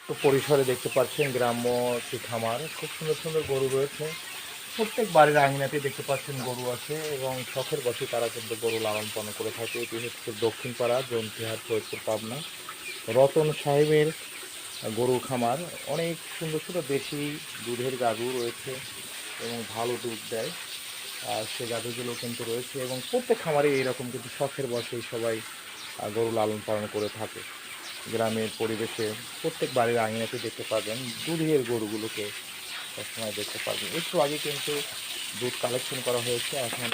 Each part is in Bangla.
তো পরিসরে দেখতে পাচ্ছেন গ্রাম্য একটি খামার, খুব সুন্দর সুন্দর গরু রয়েছে। প্রত্যেক বাড়ির আঙিনাতে দেখতে পাচ্ছেন গরু আছে এবং শখের বশে তারা কিন্তু গরু লালন পালন করে থাকে। এটি হচ্ছে দক্ষিণ পাড়া জন্তিহাট ফরিদপুর পাবনা রতন সাহেবের গরুর খামার। অনেক সুন্দর সুন্দর দেশি দুধের গাভী রয়েছে এবং ভালো দুধ দেয়। আর সে গাভীগুলো কিন্তু রয়েছে এবং প্রত্যেক খামারে এইরকম কিন্তু শখের বশেই সবাই গরু লালন পালন করে থাকে। গ্রামের পরিবেশে প্রত্যেক বাড়ির আঙিনাতে দেখতে পাবেন দুধের গরুগুলোকে সবসময় দেখতে পাবেন। একটু আগে কিন্তু দুধ কালেকশন করা হয়েছে, এখন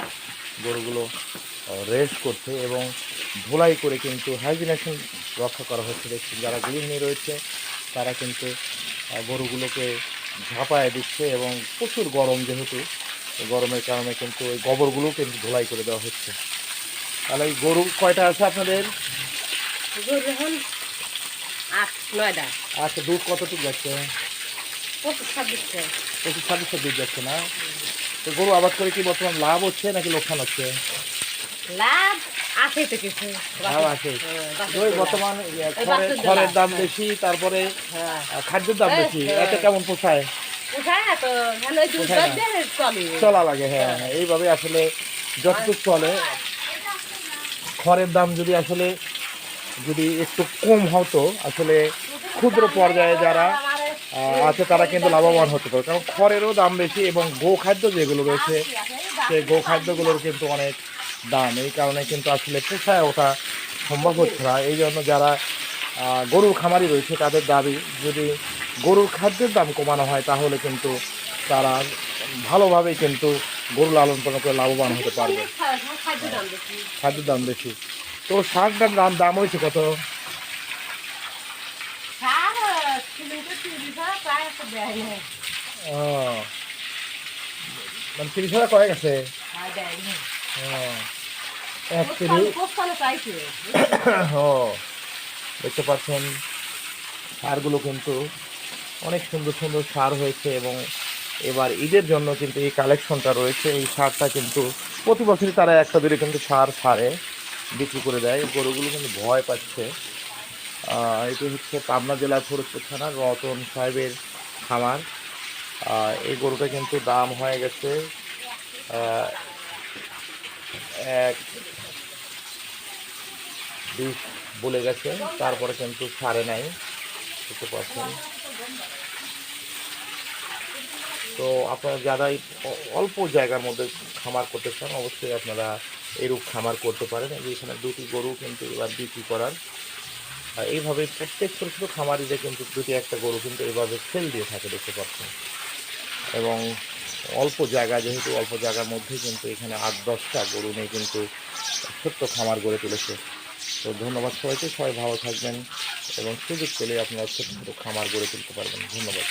গরুগুলো রেস্ট করছে এবং ধুলাই করে কিন্তু হাইজিনেশন রক্ষা করা হচ্ছে। দেখছেন যারা গৃহিণী রয়েছে তারা কিন্তু গরুগুলোকে ঝাঁপায় দিচ্ছে এবং প্রচুর গরম, যেহেতু গরমের কারণে কিন্তু ওই গোবরগুলো কিন্তু ধুলাই করে দেওয়া হচ্ছে। তাহলে এই গরু কয়টা আছে আপনাদের? আচ্ছা, দুধ কতটুকু যাচ্ছে? 25-26 দুধ যাচ্ছে না? তো গরু আবাদ করে কি বর্তমান লাভ হচ্ছে নাকি লোকসান হচ্ছে? লাভ আছে তো কিছু, লাভ আছে। ওই বর্তমান খড়ের দাম বেশি, তারপরে খাদ্যের দাম বেশি, এতে কেমন পোষায়? চলা লাগে। হ্যাঁ, এইভাবে আসলে যতটুকু চলে। খড়ের দাম যদি একটু কম হতো, আসলে ক্ষুদ্র পর্যায়ে যারা আছে তারা কিন্তু লাভবান হতে পারে, কারণ খড়েরও দাম বেশি এবং গোখাদ্য যেগুলো রয়েছে সেই গোখাদ্যগুলোর কিন্তু অনেক দাম। এই কারণে কিন্তু আসলে পোষায় ওঠা সম্ভব হচ্ছে না। এই জন্য যারা গরুর খামারি রয়েছে তাদের দাবি, যদি গরুর খাদ্যের দাম কমানো হয় তাহলে কিন্তু তারা ভালোভাবে কিন্তু গরু লালন পালন করে লাভবান হতে পারবে। খাদ্যের দাম বেশি। তো শাকটার দাম হয়েছে কত? ও, মানে 30,000 কয়ে গেছে। ও, দেখতে পাচ্ছেন সারগুলো কিন্তু অনেক সুন্দর সুন্দর সার হয়েছে এবং এবার ঈদের জন্য কিন্তু এই কালেকশনটা রয়েছে। এই সারটা কিন্তু প্রতি বছরই তারা একটা দূরে কিন্তু সার সারে বিক্রি করে দেয়। গরুগুলো কিন্তু ভয় পাচ্ছে। এটি হচ্ছে পাবনা জেলার ফরিদপুর থানার রতন সাহেবের খামার। এই গরুটা কিন্তু দাম হয়ে গেছে 1.20 বলে গেছে, তারপরে কিন্তু ছাড়ে নাই, বুঝতে পারছেন। তো আপনারা যারা অল্প জায়গার মধ্যে খামার করতে চান অবশ্যই আপনারা এরূপ খামার করতে পারেন। এখানে দুটি গরু কিন্তু এবার বিক্রি করার, এইভাবে প্রত্যেক ছোটো ছোটো খামারিদের কিন্তু দুটি একটা গরু কিন্তু এইভাবে সেল দিয়ে থাকে, দেখতে পাচ্ছেন। এবং অল্প জায়গা, যেহেতু অল্প জায়গার মধ্যে কিন্তু এখানে 8-10টা গরু নিয়ে কিন্তু ছোট্ট খামার গড়ে তুলেছে। তো ধন্যবাদ সবাইকে, সবাই ভালো থাকবেন এবং সুযোগ পেলে আপনারা ছোটো ছোটো খামার গড়ে তুলতে পারবেন। ধন্যবাদ।